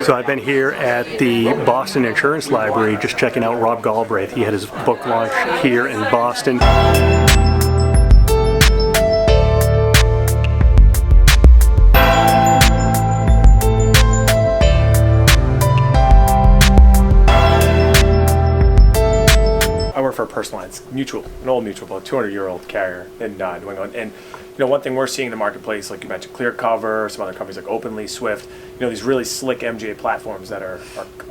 So I've been here at the Boston Insurance Library just checking out Rob Galbraith. He had his book launch here in Boston. I work for a personal lines mutual, an old mutual, a 200-year-old carrier in New England. And one thing we're seeing in the marketplace, like you mentioned, Clear Cover, some other companies like Openly, Swift, these really slick MGA platforms that are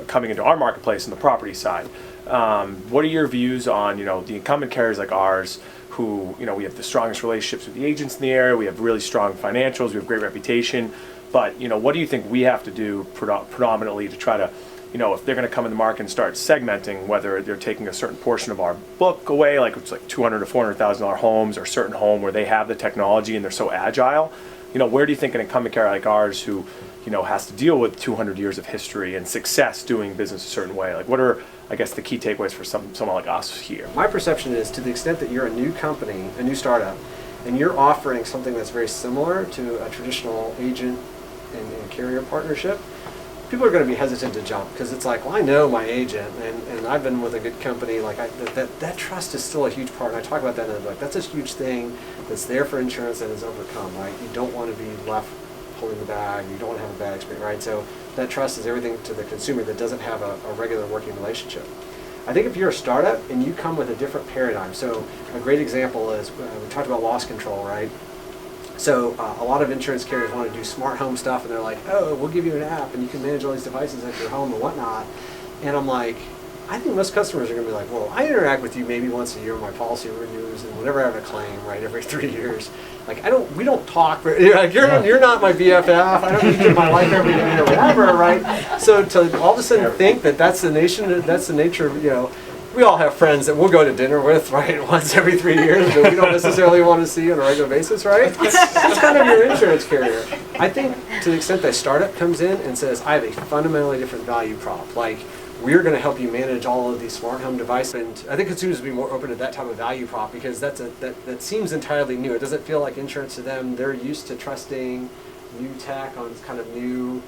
coming into our marketplace on the property side. What are your views on the incumbent carriers like ours, who we have the strongest relationships with the agents in the area, we have really strong financials, we have great reputation, but what do you think we have to do predominantly to try to if they're going to come in the market and start segmenting, whether they're taking a certain portion of our book away, like it's like $200,000 to $400,000 homes, or a certain home where they have the technology and they're so agile, where do you think an incumbent carrier like ours, who has to deal with 200 years of history and success doing business a certain way, like what are, I guess, the key takeaways for someone like us here? My perception is, to the extent that you're a new company, a new startup, and you're offering something that's very similar to a traditional agent and carrier partnership, people are going to be hesitant to jump, because it's like, well, I know my agent, and I've been with a good company. Like that trust is still a huge part, and I talk about that in the book. That's a huge thing that's there for insurance and is overcome, right? You don't want to be left holding the bag. You don't want to have a bad experience, right? So that trust is everything to the consumer that doesn't have a regular working relationship. I think if you're a startup and you come with a different paradigm, so a great example is, we talked about loss control, right? So a lot of insurance carriers want to do smart home stuff, and they're like, oh, we'll give you an app and you can manage all these devices at your home and whatnot. And I'm like, I think most customers are going to be like, well, I interact with you maybe once a year when my policy renews, and whenever I have a claim, right, every 3 years. Like, we don't talk, you're not my BFF, I don't need you in my life every day or whatever, right? So to all of a sudden think that that's the nature of, we all have friends that we'll go to dinner with, right, once every 3 years, but we don't necessarily want to see on a regular basis, right? That's kind of your insurance carrier. I think to the extent that startup comes in and says, I have a fundamentally different value prop, like, we're going to help you manage all of these smart home devices. And I think consumers will be more open to that type of value prop, because that seems entirely new. It doesn't feel like insurance to them. They're used to trusting new tech on kind of new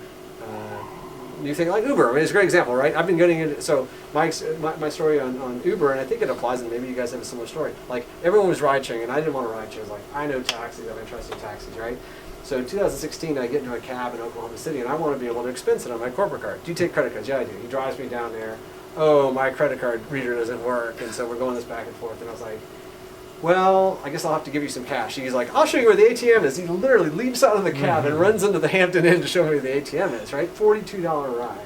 thing like Uber. I mean, it's a great example, right? I've been getting into, so my story on Uber, and I think it applies, and maybe you guys have a similar story. Like, everyone was ride sharing, and I didn't want to ride share. I was like, I know taxis, I've been trusting taxis, right? So in 2016, I get into a cab in Oklahoma City, and I want to be able to expense it on my corporate card. Do you take credit cards? Yeah, I do. He drives me down there. Oh, my credit card reader doesn't work, and so we're going this back and forth. And I was like, well, I guess I'll have to give you some cash. He's like, I'll show you where the ATM is. He literally leaps out of the cab and runs into the Hampton Inn to show me where the ATM is, right? $42 ride.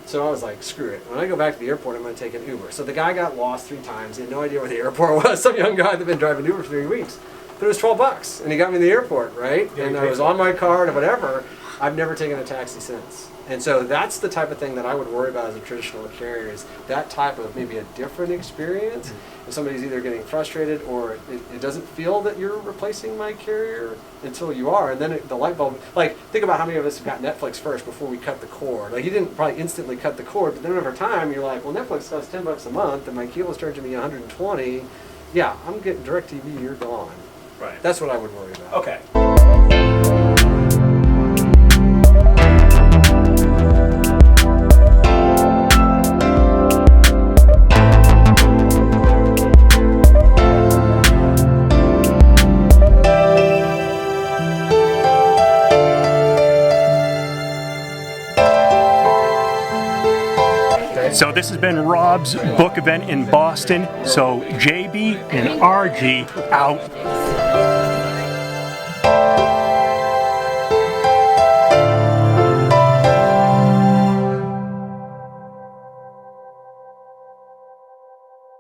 So I was like, screw it. When I go back to the airport, I'm going to take an Uber. So the guy got lost 3 times. He had no idea where the airport was. Some young guy that had been driving Uber for 3 weeks. But it was $12, and he got me to the airport, right? And I was on my card or whatever. I've never taken a taxi since. And so that's the type of thing that I would worry about as a traditional carrier, is that type of maybe a different experience. If somebody's either getting frustrated, or it doesn't feel that you're replacing my carrier until you are. And then the light bulb, like, think about how many of us got Netflix first before we cut the cord. Like, you didn't probably instantly cut the cord, but then over time you're like, well, Netflix costs $10 a month, and my cable's charging me $120. Yeah, I'm getting DirecTV, you're gone. Right. That's what I would worry about. Okay. So this has been Rob's book event in Boston. So JB and RG out.